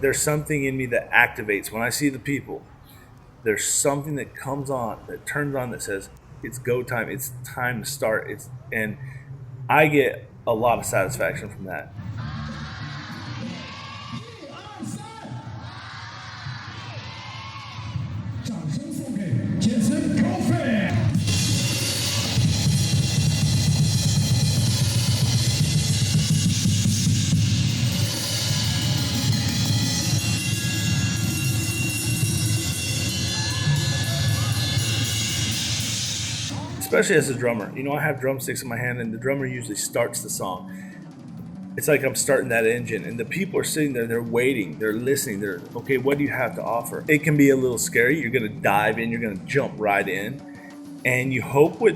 there's something in me that activates when I see the people. There's something that comes on, that turns on, that says it's go time. It's time to start. And I get a lot of satisfaction from that. Jason Coffey. Especially as a drummer. You know, I have drumsticks in my hand, and the drummer usually starts the song. It's like I'm starting that engine, and the people are sitting there, they're waiting, they're listening, they're, okay, what do you have to offer? It can be a little scary. You're going to dive in, you're going to jump right in, and you hope with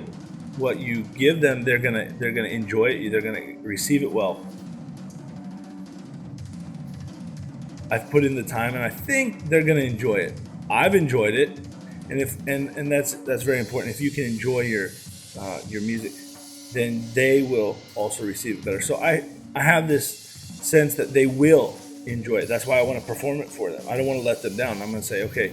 what you give them, they're going to enjoy it, they're going to receive it well. I've put in the time, and I think they're going to enjoy it. I've enjoyed it. And that's very important. If you can enjoy your music, then they will also receive it better. So I have this sense that they will enjoy it. That's why I want to perform it for them. I don't want to let them down. I'm going to say, okay,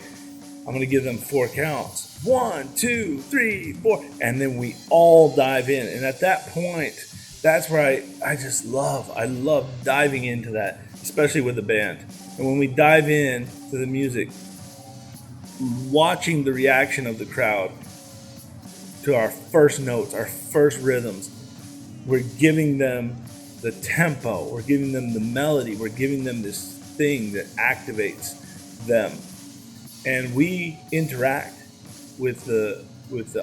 I'm going to give them 4 counts. 1, 2, 3, 4, and then we all dive in. And at that point, that's where I love diving into that, especially with the band. And when we dive in to the music, watching the reaction of the crowd to our first notes, our first rhythms, we're giving them the tempo, we're giving them the melody, we're giving them this thing that activates them, and we interact with the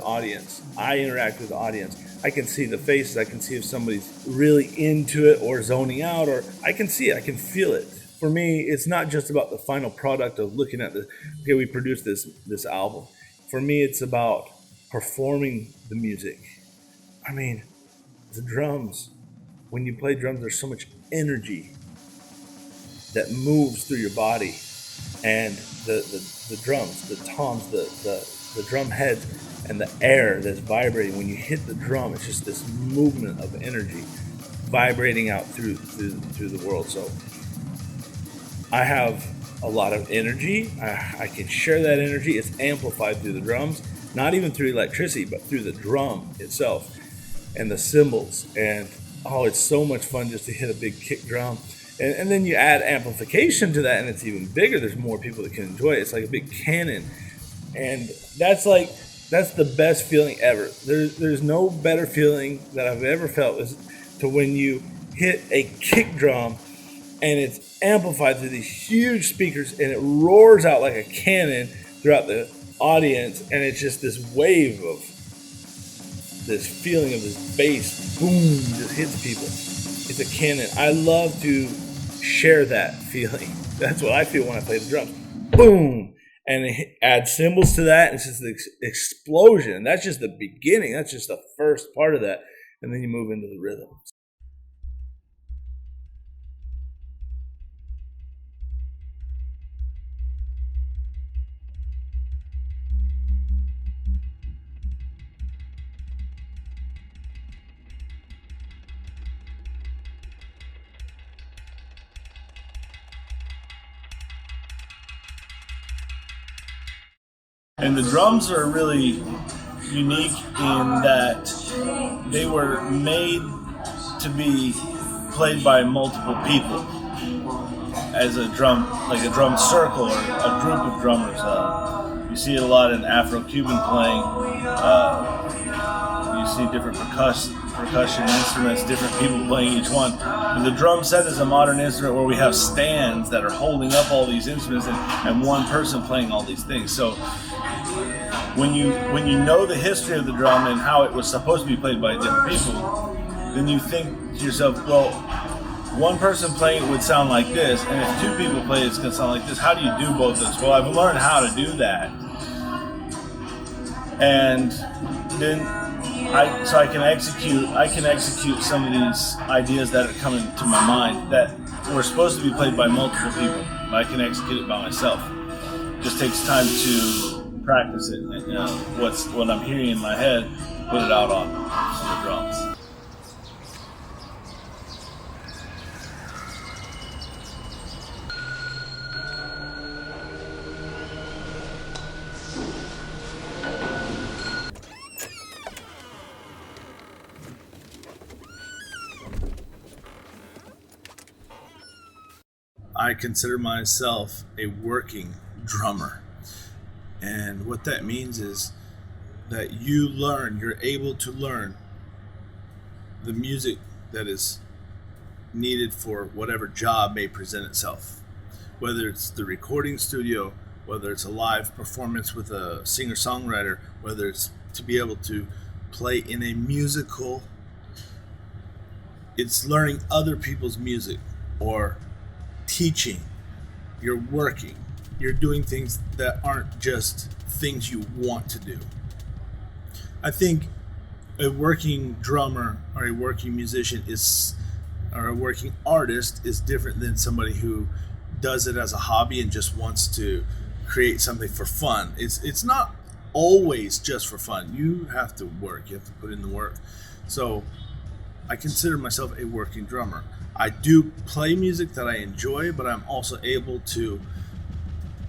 audience. I interact with the audience. I can see the faces. I can see if somebody's really into it or zoning out, or I can see it. I can feel it. For me, it's not just about the final product of looking at okay, we produced this album. For me, it's about performing the music. I mean, the drums. When you play drums, there's so much energy that moves through your body, and the drums, the toms, the drum heads, and the air that's vibrating. When you hit the drum, it's just this movement of energy vibrating out through the world. So I have a lot of energy. I can share that energy. It's amplified through the drums, not even through electricity, but through the drum itself and the cymbals. And it's so much fun just to hit a big kick drum. And then you add amplification to that, and it's even bigger. There's more people that can enjoy it. It's like a big cannon. And that's the best feeling ever. There's no better feeling that I've ever felt is to when you hit a kick drum and it's amplified through these huge speakers, and it roars out like a cannon throughout the audience, and it's just this wave of this feeling of this bass, boom, just hits people. It's a cannon. I love to share that feeling. That's what I feel when I play the drums. Boom! And add cymbals to that, and it's just this explosion. That's just the beginning. That's just the first part of that. And then you move into the rhythm. And the drums are really unique in that they were made to be played by multiple people as a drum, like a drum circle or a group of drummers. You see it a lot in Afro-Cuban playing. You see different percussion instruments, different people playing each one. And the drum set is a modern instrument where we have stands that are holding up all these instruments and one person playing all these things. So when you know the history of the drum and how it was supposed to be played by different people, then you think to yourself, well, one person playing it would sound like this, and if 2 people play it, it's going to sound like this. How do you do both of those? Well, I've learned how to do that, and then I can execute some of these ideas that are coming to my mind that were supposed to be played by multiple people, but I can execute it by myself. It just takes time to practice it. And, what I'm hearing in my head, put it out on the drums. I consider myself a working drummer. And what that means is that you're able to learn the music that is needed for whatever job may present itself. Whether it's the recording studio, whether it's a live performance with a singer-songwriter, whether it's to be able to play in a musical, it's learning other people's music or teaching. You're working. You're doing things that aren't just things you want to do. I think a working drummer or a working musician or a working artist is different than somebody who does it as a hobby and just wants to create something for fun. It's not always just for fun. You have to work. You have to put in the work. So I consider myself a working drummer. I do play music that I enjoy, but I'm also able to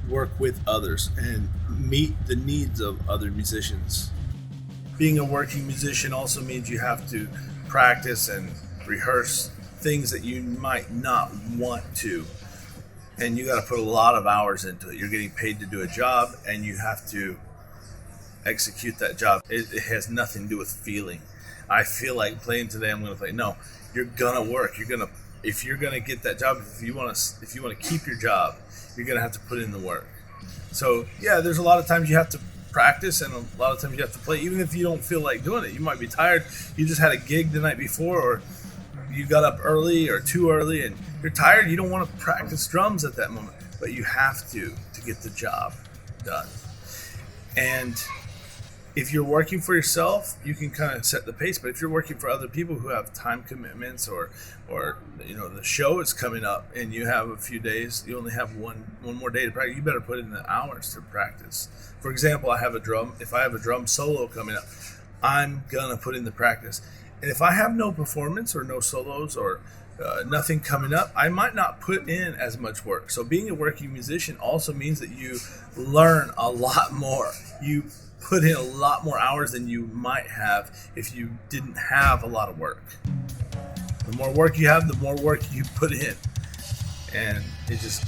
work with others and meet the needs of other musicians. Being a working musician also means you have to practice and rehearse things that you might not want to. And you got to put a lot of hours into it. You're getting paid to do a job, and you have to execute that job. It has nothing to do with feeling. I feel like playing today, I'm going to play. No, you're going to work. If you're going to get that job, if you want to keep your job, you're going to have to put in the work. So yeah, there's a lot of times you have to practice, and a lot of times you have to play, even if you don't feel like doing it. You might be tired. You just had a gig the night before, or you got up early or too early, and you're tired. You don't want to practice drums at that moment, but you have to get the job done. And if you're working for yourself, you can kind of set the pace. But if you're working for other people who have time commitments, or the show is coming up and you have a few days, you only have one more day to practice, you better put in the hours to practice. For example, if I have a drum solo coming up, I'm gonna put in the practice. And if I have no performance or no solos or nothing coming up, I might not put in as much work. So being a working musician also means that you learn a lot more. You put in a lot more hours than you might have if you didn't have a lot of work. The more work you have, the more work you put in. And it just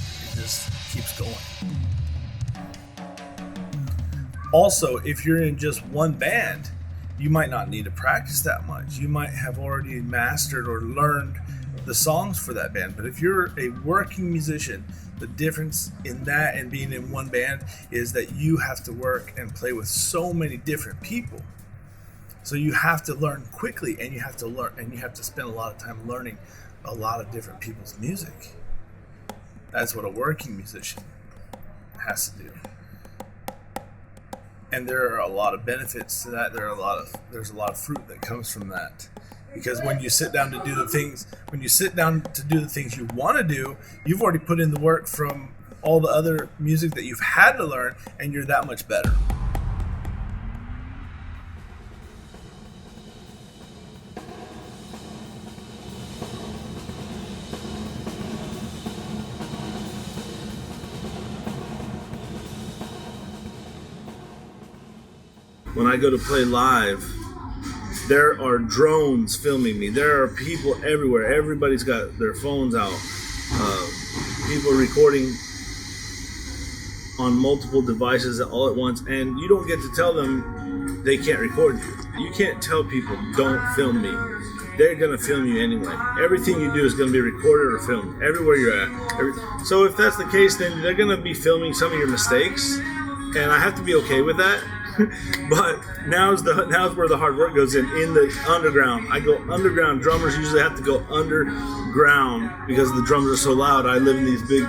keeps going. Also, if you're in just one band, you might not need to practice that much. You might have already mastered or learned the songs for that band. But if you're a working musician, the difference in that and being in one band is that you have to work and play with so many different people. So you have to learn quickly, and you have to spend a lot of time learning a lot of different people's music. That's what a working musician has to do. And there are a lot of benefits to that. There's a lot of fruit that comes from that. Because when you sit down to do the things you want to do, you've already put in the work from all the other music that you've had to learn, and you're that much better. When I go to play live, there are drones filming me. There are people everywhere. Everybody's got their phones out. People recording on multiple devices all at once, and you don't get to tell them they can't record you. You can't tell people, don't film me. They're going to film you anyway. Everything you do is going to be recorded or filmed everywhere you're at. So if that's the case, then they're going to be filming some of your mistakes, and I have to be okay with that. But now's where the hard work goes in the underground. I go underground. Drummers usually have to go underground because the drums are so loud. I live in these big,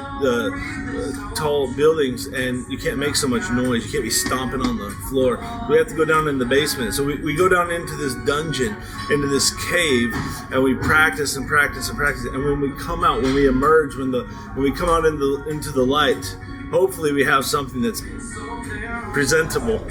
tall buildings, and you can't make so much noise. You can't be stomping on the floor. We have to go down in the basement. So we go down into this dungeon, into this cave, and we practice and practice and practice. And when we come out, when we emerge, when we come out into the light, hopefully we have something that's presentable.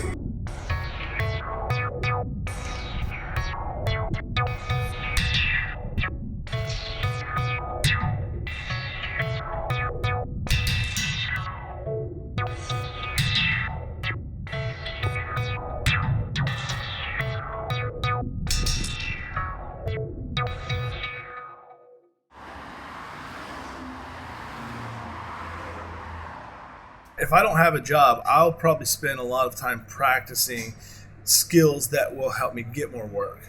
If I don't have a job, I'll probably spend a lot of time practicing skills that will help me get more work.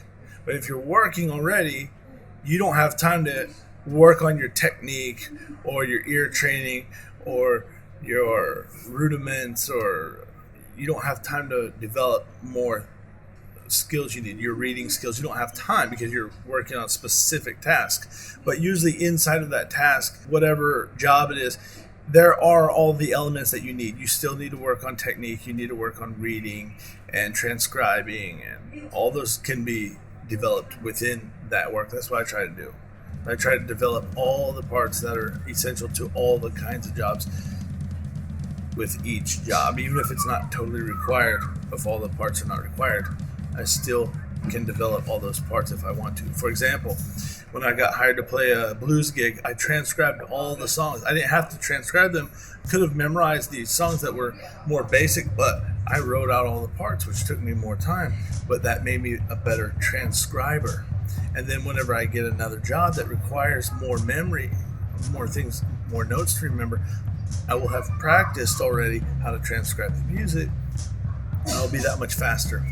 But if you're working already, you don't have time to work on your technique or your ear training or your rudiments, or you don't have time to develop more skills you need, your reading skills. You don't have time because you're working on a specific task. But usually inside of that task, whatever job it is, there are all the elements that you need. You still need to work on technique, you need to work on reading and transcribing, and all those can be developed within that work. That's what I try to do. I try to develop all the parts that are essential to all the kinds of jobs with each job, even if it's not totally required. If all the parts are not required, I still can develop all those parts if I want to. For example, when I got hired to play a blues gig, I transcribed all the songs. I didn't have to transcribe them. Could have memorized these songs that were more basic, but I wrote out all the parts, which took me more time, but that made me a better transcriber. And then whenever I get another job that requires more memory, more things, more notes to remember, I will have practiced already how to transcribe the music. I'll be that much faster.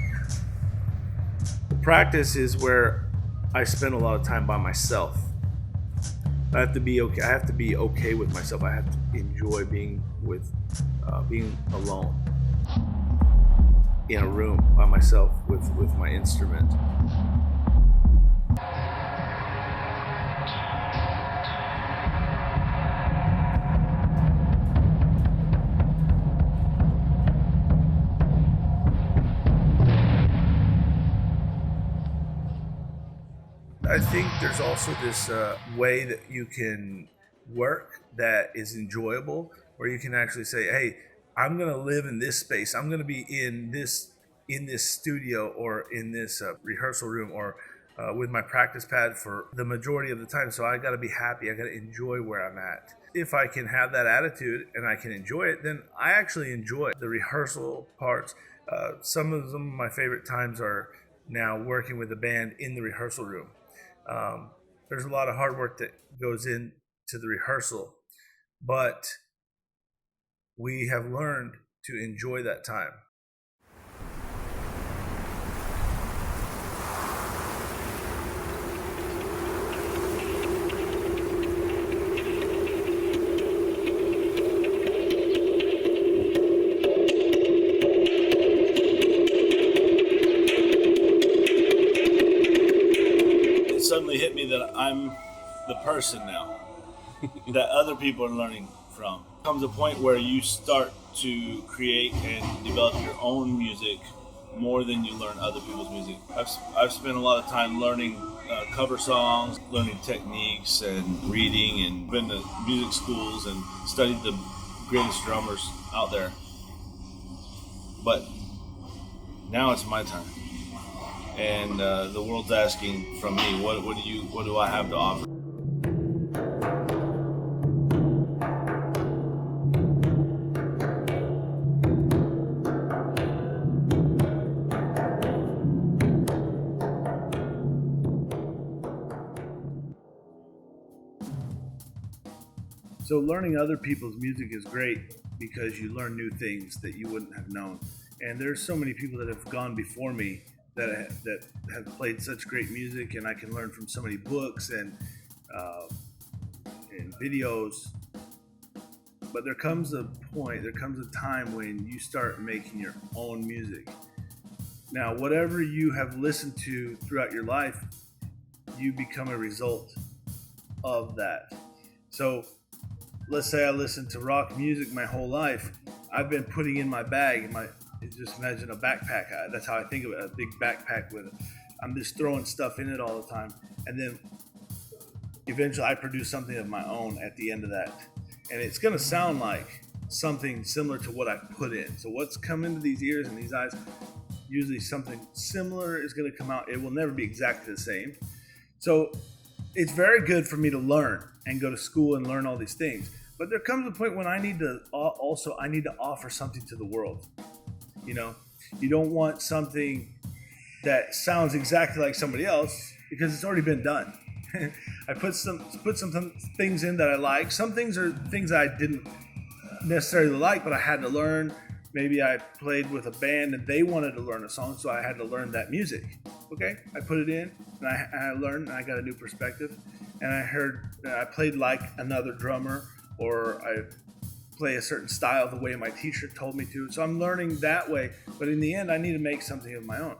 Practice is where I spend a lot of time by myself. I have to be okay. I have to be okay with myself. I have to enjoy being alone in a room by myself with my instrument. I think there's also this way that you can work that is enjoyable, where you can actually say, "Hey, I'm going to live in this space. I'm going to be in this studio or in this rehearsal room or with my practice pad for the majority of the time. So I got to be happy. I got to enjoy where I'm at." If I can have that attitude and I can enjoy it, then I actually enjoy the rehearsal parts. Some of my favorite times are now working with the band in the rehearsal room. There's a lot of hard work that goes into the rehearsal, but we have learned to enjoy that time. Suddenly hit me that I'm the person now that other people are learning from. Comes a point where you start to create and develop your own music more than you learn other people's music. I've spent a lot of time learning cover songs, learning techniques and reading, and been to music schools and studied the greatest drummers out there. But now it's my time. And the world's asking from me, what do I have to offer? So learning other people's music is great because you learn new things that you wouldn't have known. And there's so many people that have gone before me that have played such great music, and I can learn from so many books and videos. But there comes a time when you start making your own music. Now, whatever you have listened to throughout your life, you become a result of that. So let's say I listened to rock music my whole life. I've been putting in my bag, just imagine a backpack. That's how I think of it, a big backpack with it. I'm just throwing stuff in it all the time. And then eventually I produce something of my own at the end of that. And it's going to sound like something similar to what I put in. So what's come into these ears and these eyes, usually something similar is going to come out. It will never be exactly the same. So it's very good for me to learn and go to school and learn all these things. But there comes a point when I need to offer something to the world. You know, you don't want something that sounds exactly like somebody else because it's already been done. I put some things in that I like. Some things are things I didn't necessarily like, but I had to learn. Maybe I played with a band and they wanted to learn a song, so I had to learn that music. Okay, I put it in and I learned and I got a new perspective. And I played like another drummer, or I play a certain style the way my teacher told me to. So I'm learning that way. But in the end, I need to make something of my own.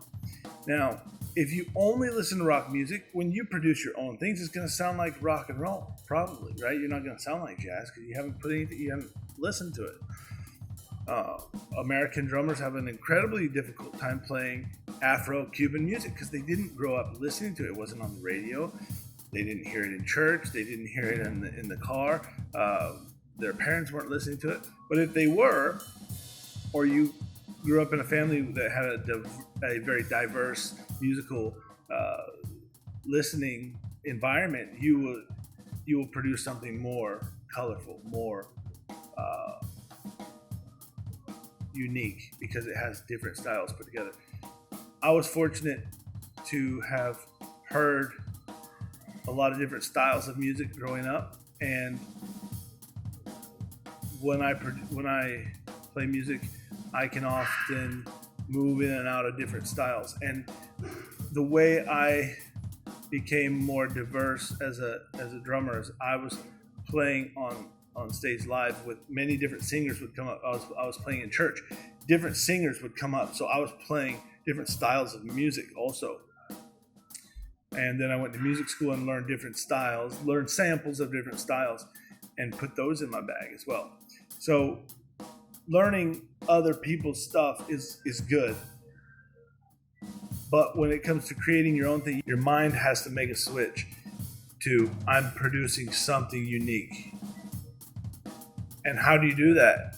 Now, if you only listen to rock music, when you produce your own things, it's going to sound like rock and roll, probably, right? You're not going to sound like jazz because you haven't listened to it. American drummers have an incredibly difficult time playing Afro-Cuban music because they didn't grow up listening to it. It wasn't on the radio. They didn't hear it in church. They didn't hear it in the car. Their parents weren't listening to it. But if they were, or you grew up in a family that had a very diverse musical listening environment, you will produce something more colorful, more unique, because it has different styles put together. I was fortunate to have heard a lot of different styles of music growing up, and when I play music, I can often move in and out of different styles. And the way I became more diverse as a drummer is I was playing on stage live with many different singers would come up. I was playing in church. Different singers would come up, so I was playing different styles of music also. And then I went to music school and learned different styles, learned samples of different styles, and put those in my bag as well. So learning other people's stuff is good. But when it comes to creating your own thing, your mind has to make a switch to, I'm producing something unique. And how do you do that?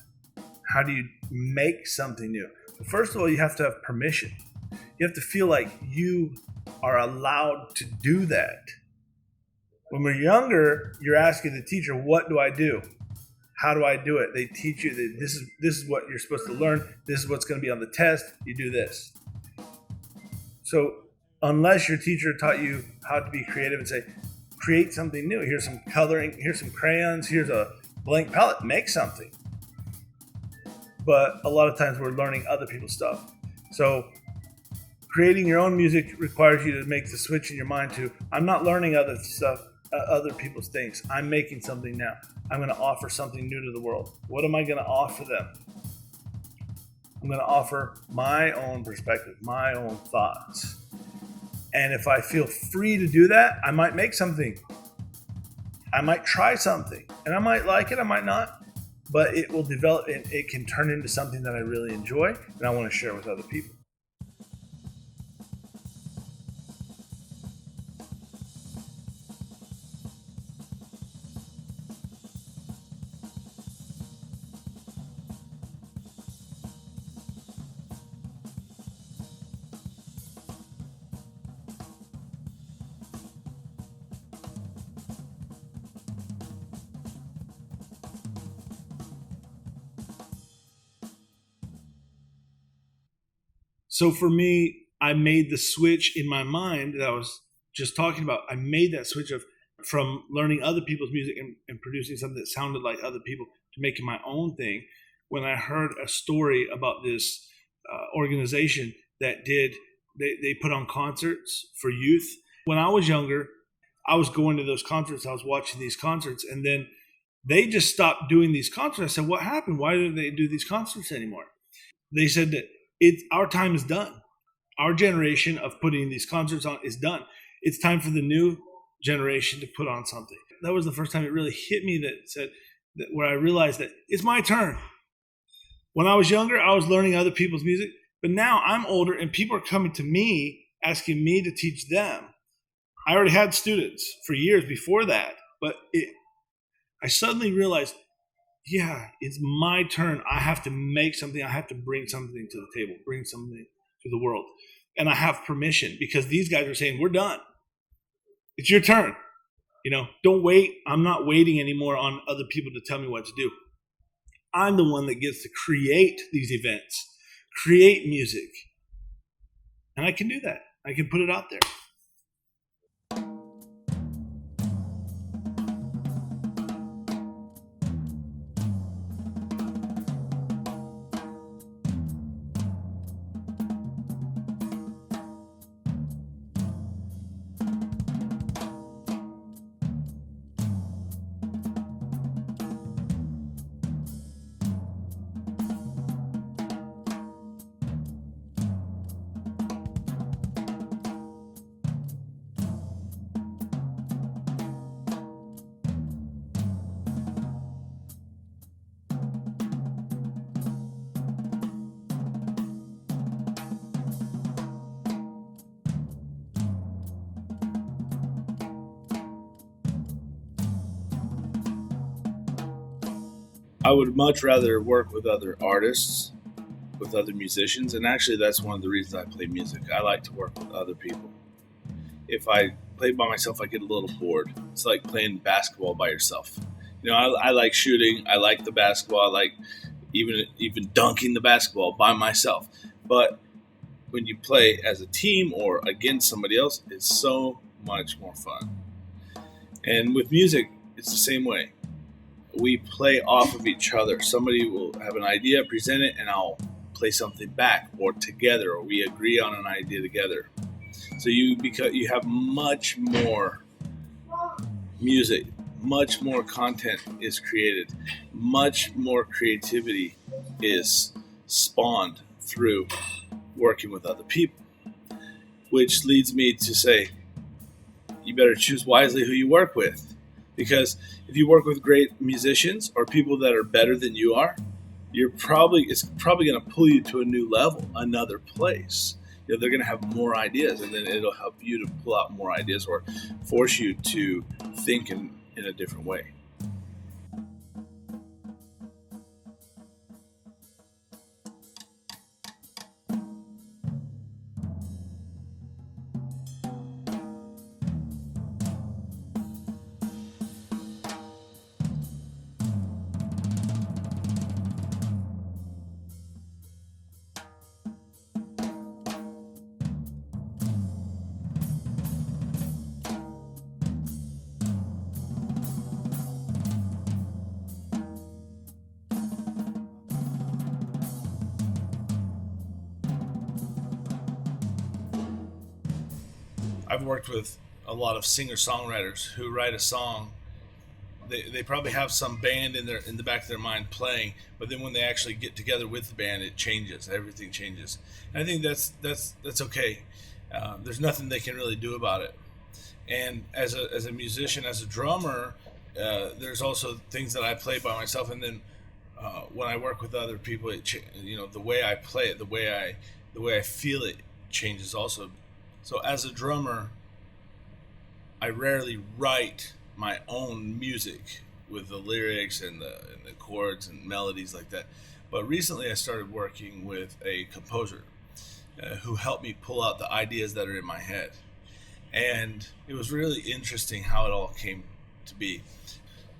How do you make something new? Well, first of all, you have to have permission. You have to feel like you are allowed to do that. When we're younger, you're asking the teacher, what do I do? How do I do it? They teach you that this is what you're supposed to learn. This is what's going to be on the test. You do this. So unless your teacher taught you how to be creative and say, create something new. Here's some coloring. Here's some crayons. Here's a blank palette. Make something. But a lot of times we're learning other people's stuff. So creating your own music requires you to make the switch in your mind to, I'm not learning other stuff, other people's things. I'm making something now. I'm going to offer something new to the world. What am I going to offer them? I'm going to offer my own perspective, my own thoughts. And if I feel free to do that, I might make something. I might try something. And I might like it, I might not. But it will develop, and it can turn into something that I really enjoy and I want to share with other people. So for me, I made the switch in my mind that I was just talking about. I made that switch from learning other people's music and producing something that sounded like other people to making my own thing. When I heard a story about this organization that they put on concerts for youth. When I was younger, I was going to those concerts. I was watching these concerts, and then they just stopped doing these concerts. I said, what happened? Why don't they do these concerts anymore? They said that our time is done. Our generation of putting these concerts on is done. It's time for the new generation to put on something. That was the first time it really hit me where I realized that it's my turn. When I was younger, I was learning other people's music, but now I'm older and people are coming to me asking me to teach them. I already had students for years before that, but I suddenly realized, yeah, it's my turn. I have to make something. I have to bring something to the table, bring something to the world. And I have permission because these guys are saying, we're done. It's your turn. Don't wait. I'm not waiting anymore on other people to tell me what to do. I'm the one that gets to create these events, create music. And I can do that. I can put it out there. I would much rather work with other artists, with other musicians, and actually, that's one of the reasons I play music. I like to work with other people. If I play by myself, I get a little bored. It's like playing basketball by yourself. I like shooting. I like the basketball. I like even dunking the basketball by myself. But when you play as a team or against somebody else, it's so much more fun. And with music, it's the same way. We play off of each other. Somebody will have an idea, present it, and I'll play something back, or together, or we agree on an idea together. So you have much more music, much more content is created, much more creativity is spawned through working with other people, which leads me to say you better choose wisely who you work with, because if you work with great musicians or people that are better than you are, it's probably going to pull you to a new level, another place. They're going to have more ideas, and then it'll help you to pull out more ideas or force you to think in a different way. I've worked with a lot of singer-songwriters who write a song. They probably have some band in the back of their mind playing, but then when they actually get together with the band, it changes. Everything changes, and I think that's okay. There's nothing they can really do about it. And as a musician, as a drummer, there's also things that I play by myself, and then when I work with other people, the way I play it, the way I feel it changes also. So as a drummer, I rarely write my own music with the lyrics and the chords and melodies like that. But recently, I started working with a composer who helped me pull out the ideas that are in my head, and it was really interesting how it all came to be.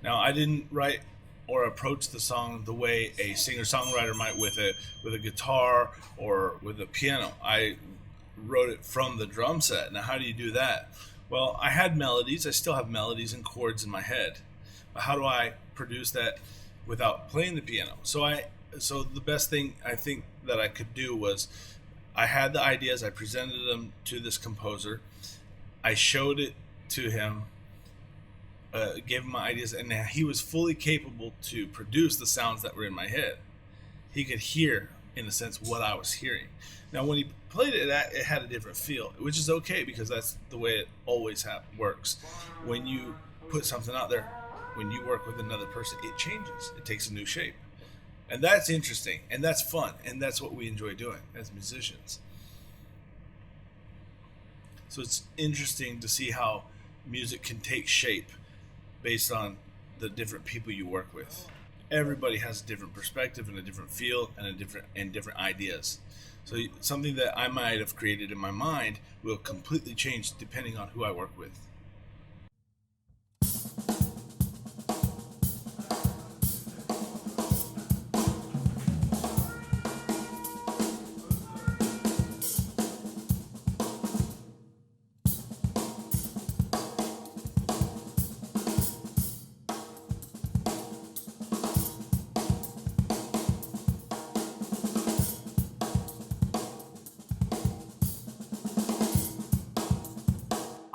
Now, I didn't write or approach the song the way a singer-songwriter might with a guitar or with a piano. I wrote it from the drum set. Now, how do you do that? Well, I had melodies. I still have melodies and chords in my head. But how do I produce that without playing the piano? So the best thing I think that I could do was I had the ideas. I presented them to this composer. I showed it to him, gave him my ideas, and he was fully capable to produce the sounds that were in my head. He could hear, in a sense, what I was hearing. Now, when he played it, it had a different feel, which is okay because that's the way it always works. When you put something out there, when you work with another person, it changes. It takes a new shape. And that's interesting, and that's fun, and that's what we enjoy doing as musicians. So it's interesting to see how music can take shape based on the different people you work with. Everybody has a different perspective and a different feel and different ideas. So something that I might have created in my mind will completely change depending on who I work with.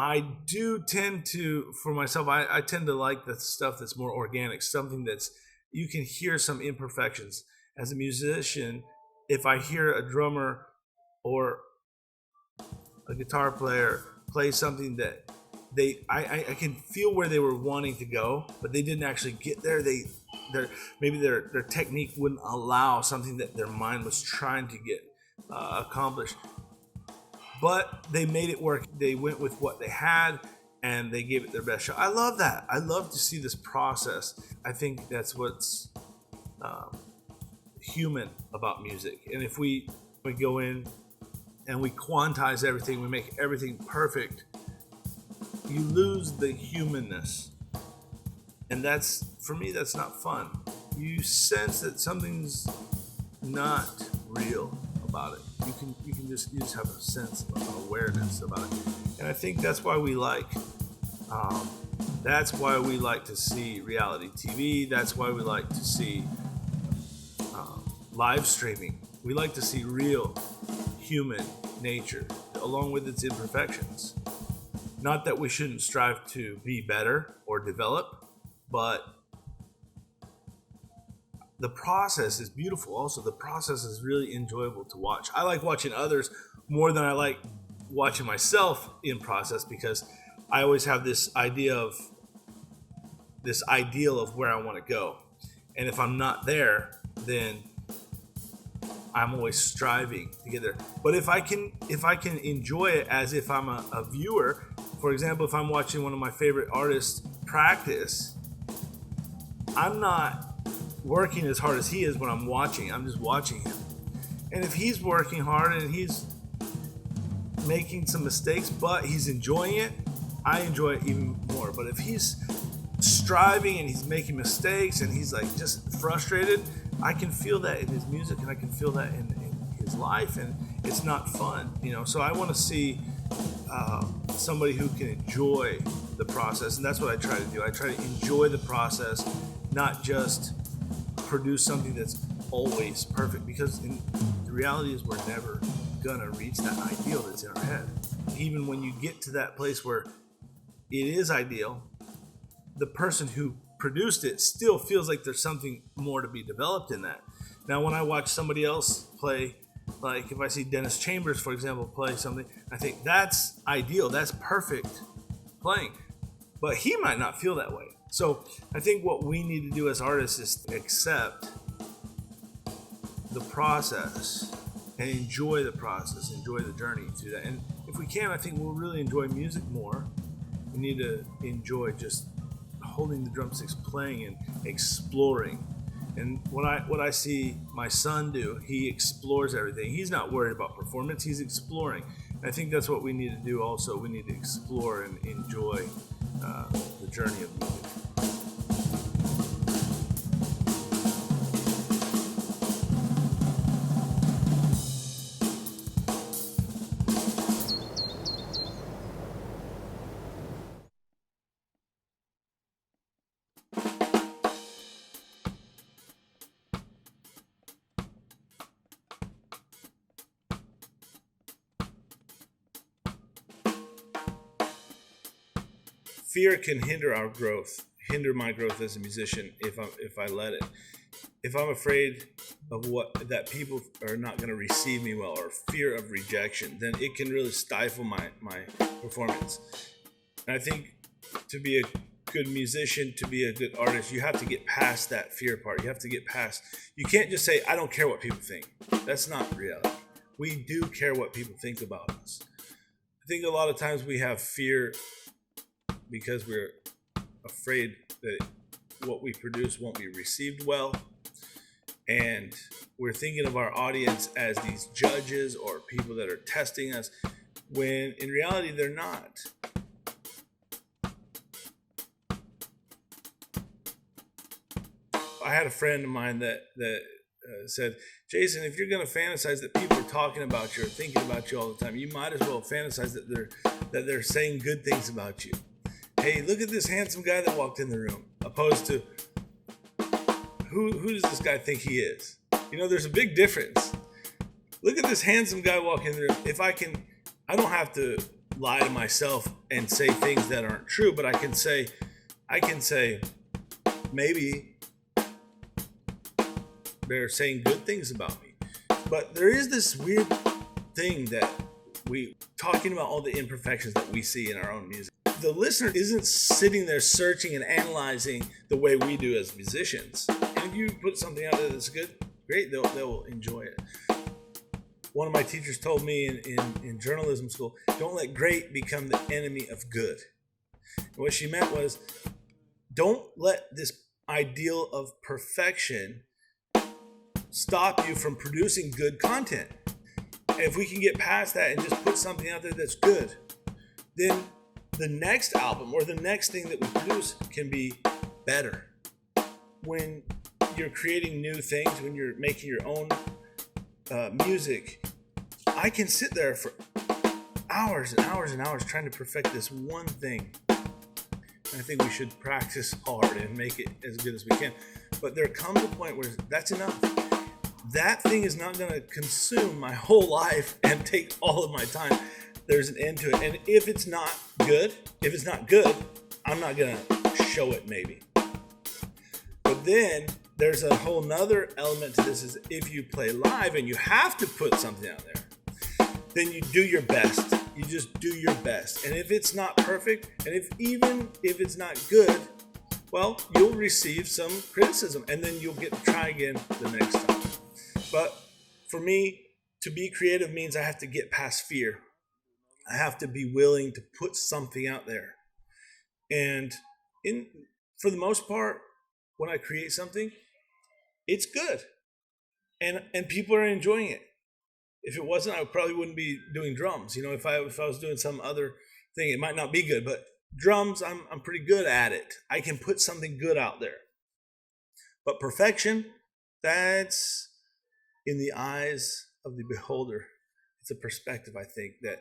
I do tend to, for myself, I tend to like the stuff that's more organic, something that's, you can hear some imperfections. As a musician, if I hear a drummer or a guitar player play something that I can feel where they were wanting to go, but they didn't actually get there. Maybe their technique wouldn't allow something that their mind was trying to get accomplished. But they made it work. They went with what they had and they gave it their best shot. I love that. I love to see this process. I think that's what's um, human about music. And if we go in and we quantize everything, we make everything perfect, you lose the humanness. And that's, for me, that's not fun. You sense that something's not real about it. You just have a sense of awareness about it. And I think that's why we like to see reality TV. That's why we like to see live streaming. We like to see real human nature along with its imperfections. Not that we shouldn't strive to be better or develop, but the process is beautiful. Also, the process is really enjoyable to watch. I like watching others more than I like watching myself in process, because I always have this ideal of where I want to go. And if I'm not there, then I'm always striving to get there. But if I can enjoy it as if I'm a viewer, for example, if I'm watching one of my favorite artists practice, I'm not working as hard as he is when I'm watching. I'm just watching him. And if he's working hard and he's making some mistakes, but he's enjoying it, I enjoy it even more. But if he's striving and he's making mistakes and he's like just frustrated, I can feel that in his music and I can feel that in his life, and it's not fun, So I want to see somebody who can enjoy the process, and that's what I try to do. I try to enjoy the process, not just produce something that's always perfect, because the reality is we're never gonna reach that ideal that's in our head. Even when you get to that place where it is ideal, the person who produced it still feels like there's something more to be developed in that. Now, when I watch somebody else play, like if I see Dennis Chambers, for example, play something, I think that's ideal, that's perfect playing. But he might not feel that way. So I think what we need to do as artists is to accept the process and enjoy the process, enjoy the journey through that. And if we can, I think we'll really enjoy music more. We need to enjoy just holding the drumsticks, playing and exploring. And what I see my son do, he explores everything. He's not worried about performance, he's exploring. And I think that's what we need to do also. We need to explore and enjoy the journey of music. Fear can hinder our growth, hinder my growth as a musician if I let it. If I'm afraid of that people are not going to receive me well, or fear of rejection, then it can really stifle my performance. And I think to be a good musician, to be a good artist, you have to get past that fear part. You have to get past. You can't just say, I don't care what people think. That's not reality. We do care what people think about us. I think a lot of times we have fear because we're afraid that what we produce won't be received well. And we're thinking of our audience as these judges or people that are testing us, when in reality they're not. I had a friend of mine that said, Jason, if you're going to fantasize that people are talking about you or thinking about you all the time, you might as well fantasize that they're saying good things about you. Hey, look at this handsome guy that walked in the room, opposed to who does this guy think he is? There's a big difference. Look at this handsome guy walking in the room. I don't have to lie to myself and say things that aren't true, but I can say, maybe they're saying good things about me. But there is this weird thing that we talking about all the imperfections that we see in our own music. The listener isn't sitting there searching and analyzing the way we do as musicians. And if you put something out there that's good, great, they'll enjoy it. One of my teachers told me in journalism school, don't let great become the enemy of good. And what she meant was, don't let this ideal of perfection stop you from producing good content. And if we can get past that and just put something out there that's good, then the next album or the next thing that we produce can be better. When you're creating new things, when you're making your own music, I can sit there for hours and hours and hours trying to perfect this one thing. And I think we should practice hard and make it as good as we can. But there comes a point where that's enough. That thing is not going to consume my whole life and take all of my time. There's an end to it. And if it's not good, I'm not going to show it maybe. But then there's a whole nother element to this, is if you play live and you have to put something out there, then you do your best. You just do your best. And if it's not perfect, and even if it's not good, well, you'll receive some criticism, and then you'll get to try again the next time. But for me, to be creative means I have to get past fear. I have to be willing to put something out there. And for the most part, when I create something, it's good. And people are enjoying it. If it wasn't, I probably wouldn't be doing drums. You know, if I was doing some other thing, it might not be good. But drums, I'm pretty good at it. I can put something good out there. But perfection, that's in the eyes of the beholder. It's a perspective, I think, that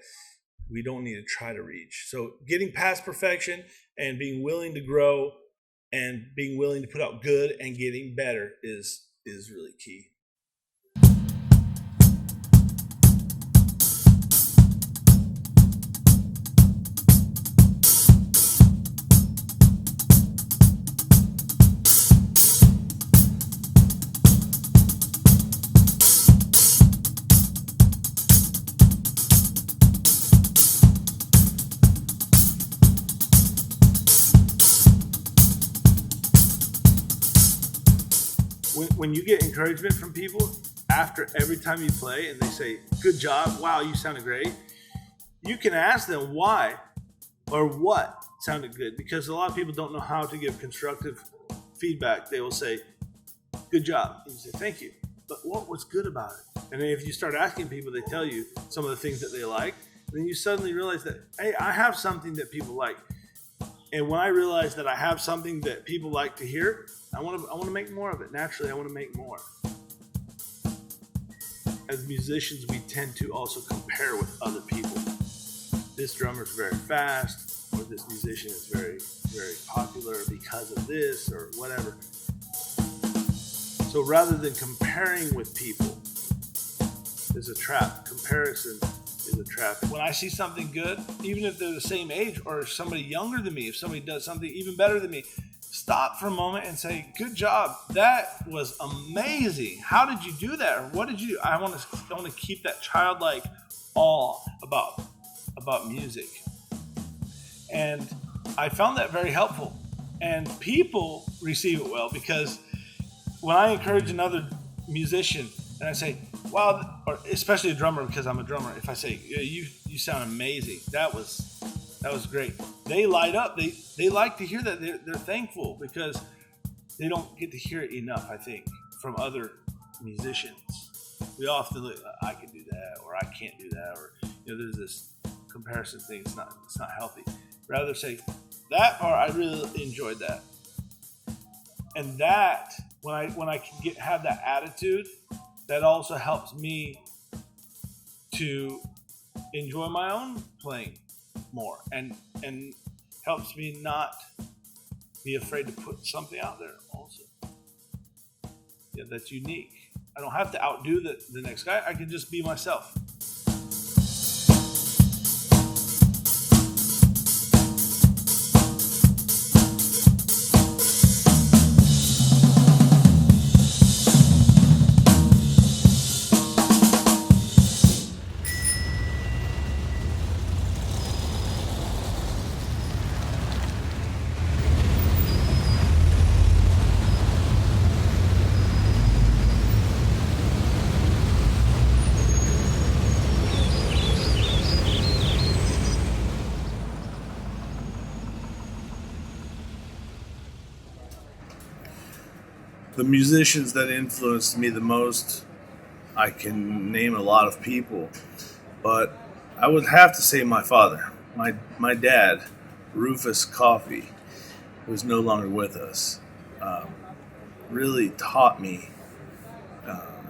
we don't need to try to reach. So getting past perfection and being willing to grow and being willing to put out good and getting better is really key. When you get encouragement from people after every time you play and they say, good job, wow, you sounded great, you can ask them why or what sounded good, because a lot of people don't know how to give constructive feedback. They will say, good job. And you say, thank you. But what was good about it? And then if you start asking people, they tell you some of the things that they like. Then you suddenly realize that, hey, I have something that people like. And when I realize that I have something that people like to hear, I want to make more of it. Naturally, I want to make more. As musicians, we tend to also compare with other people. This drummer is very fast, or this musician is very, very popular because of this or whatever. So rather than comparing with people, there's a trap. Comparison is a trap. When I see something good, even if they're the same age or somebody younger than me, if somebody does something even better than me, stop for a moment and say, good job. That was amazing. How did you do that? Or what did you do? I want to keep that childlike awe about music. And I found that very helpful. And people receive it well, because when I encourage another musician and I say, wow, or especially a drummer, because I'm a drummer, if I say, you sound amazing, that was great, they light up. They like to hear that. They're thankful, because they don't get to hear it enough, I think, from other musicians. We often look, I can do that, or I can't do that, or there's this comparison thing. It's not healthy. Rather say, that part, I really enjoyed that. And that, when I can have that attitude, that also helps me to enjoy my own playing more, and helps me not be afraid to put something out there also. Yeah, that's unique. I don't have to outdo the next guy. I can just be myself. The musicians that influenced me the most, I can name a lot of people, but I would have to say my father, my dad, Rufus Coffey, who's no longer with us, really taught me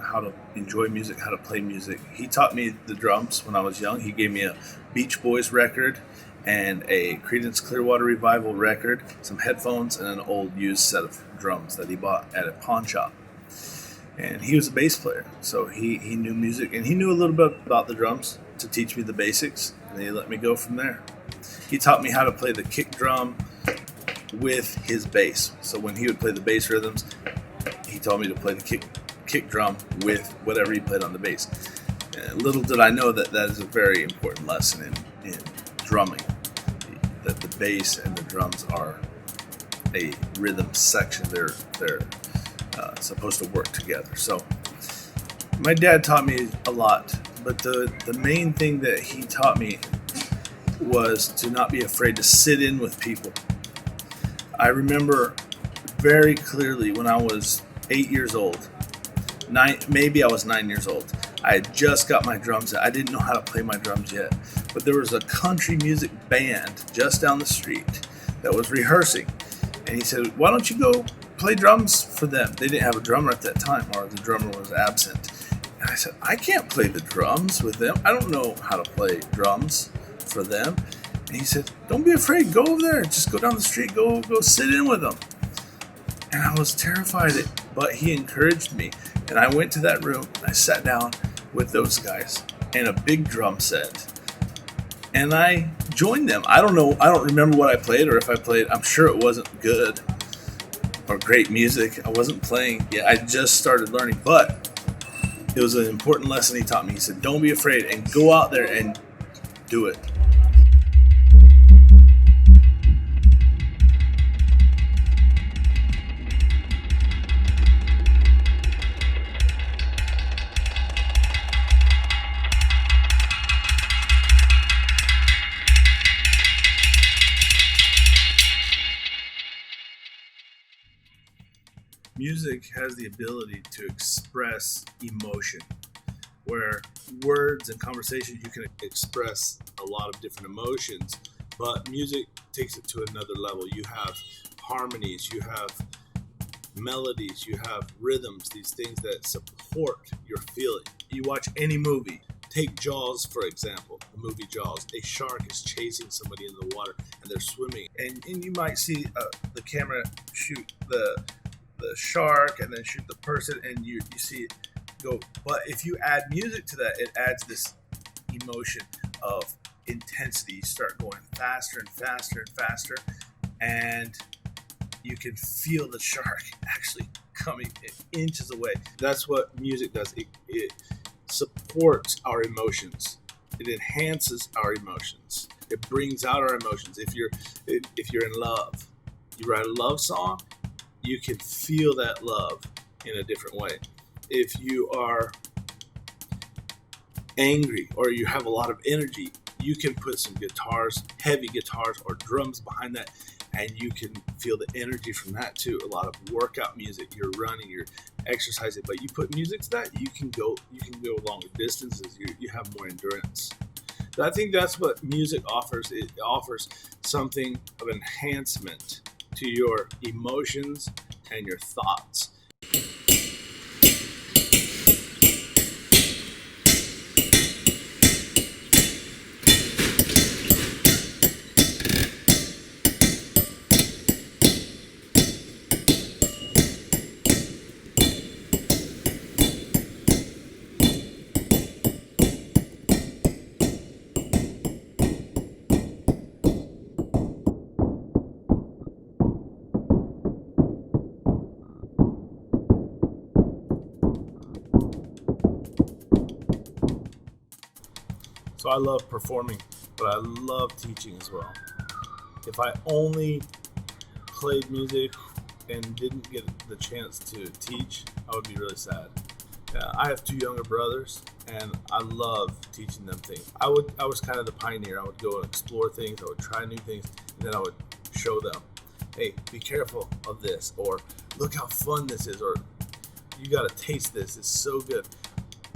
how to enjoy music, how to play music. He taught me the drums when I was young. He gave me a Beach Boys record and a Creedence Clearwater Revival record, some headphones, and an old used set of drums that he bought at a pawn shop. And he was a bass player, so he knew music, and he knew a little bit about the drums to teach me the basics, and he let me go from there. He taught me how to play the kick drum with his bass. So when he would play the bass rhythms, he told me to play the kick drum with whatever he played on the bass. And little did I know that is a very important lesson in drumming, that the bass and the drums are a rhythm section. They're supposed to work together. So my dad taught me a lot, but the main thing that he taught me was to not be afraid to sit in with people. I remember very clearly when I was 8 years old, maybe I was 9 years old. I had just got my drums out. I didn't know how to play my drums yet, but there was a country music band just down the street that was rehearsing, and he said, "Why don't you go play drums for them?" They didn't have a drummer at that time, or the drummer was absent. And I said, "I can't play the drums with them. I don't know how to play drums for them." And he said, "Don't be afraid. Go over there. Just go down the street. Go sit in with them." And I was terrified, but he encouraged me. And I went to that room. I sat down with those guys and a big drum set. And I joined them. I don't remember what I played, or if I played. I'm sure it wasn't good or great music. I wasn't playing yet. I just started learning. But it was an important lesson he taught me. He said, "Don't be afraid, and go out there and do it." Music has the ability to express emotion, where words and conversations, you can express a lot of different emotions, but music takes it to another level. You have harmonies, you have melodies, you have rhythms, these things that support your feeling. You watch any movie. Take Jaws, for example, the movie Jaws. A shark is chasing somebody in the water, and they're swimming. And you might see the camera shoot the shark and then shoot the person, and you see it go. But if you add music to that, it adds this emotion of intensity. You start going faster and faster and faster, and you can feel the shark actually coming inches away. That's what music does. It supports our emotions. It enhances our emotions. It brings out our emotions. If you're in love, you write a love song, you can feel that love in a different way. If you are angry or you have a lot of energy, you can put some guitars, heavy guitars or drums behind that, and you can feel the energy from that too. A lot of workout music, you're running, you're exercising, but you put music to that, you can go longer distances, you have more endurance. So I think that's what music offers. It offers something of enhancement to your emotions and your thoughts. So I love performing, but I love teaching as well. If I only played music and didn't get the chance to teach, I would be really sad. I have two younger brothers, and I love teaching them things. I was kind of the pioneer. I would go and explore things. I would try new things, and then I would show them. hey, be careful of this, or look how fun this is, or you got to taste this. It's so good.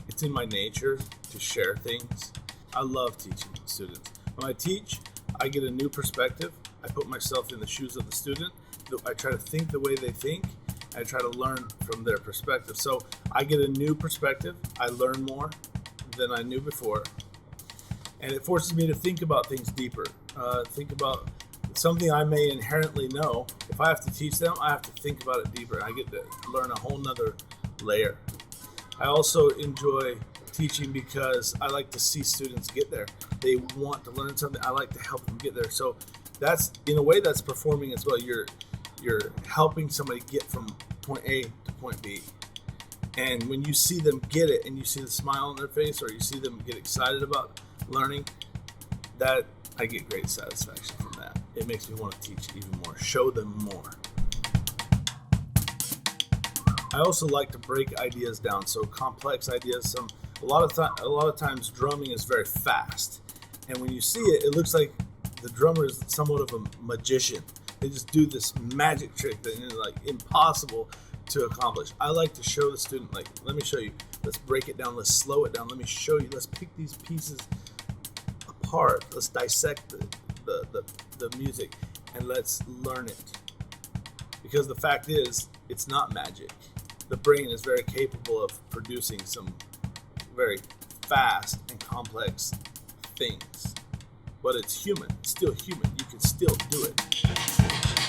It's in my nature to share things. I love teaching students. When I teach, I get a new perspective. I put myself in the shoes of the student. I try to think the way they think. I try to learn from their perspective. So I get a new perspective. I learn more than I knew before. And it forces me to think about things deeper. Think about something I may inherently know. If I have to teach them, I have to think about it deeper. I get to learn a whole nother layer. I also enjoy teaching because I like to see students get there. They want to learn something. I like to help them get there. So that's, in a way, that's performing as well. You're helping somebody get from point A to point B. And when you see them get it and you see the smile on their face, or you see them get excited about learning, that I get great satisfaction from that. It makes me want to teach even more, show them more. I also like to break ideas down, so complex ideas. A lot of times drumming is very fast, and when you see it, it looks like the drummer is somewhat of a magician. They just do this magic trick that is like impossible to accomplish. I like to show the student, like, let me show you. Let's break it down. Let's slow it down. Let me show you. Let's pick these pieces apart. Let's dissect the music, and let's learn it. Because the fact is, it's not magic. The brain is very capable of producing some very fast and complex things. But it's human. It's still human. You can still do it.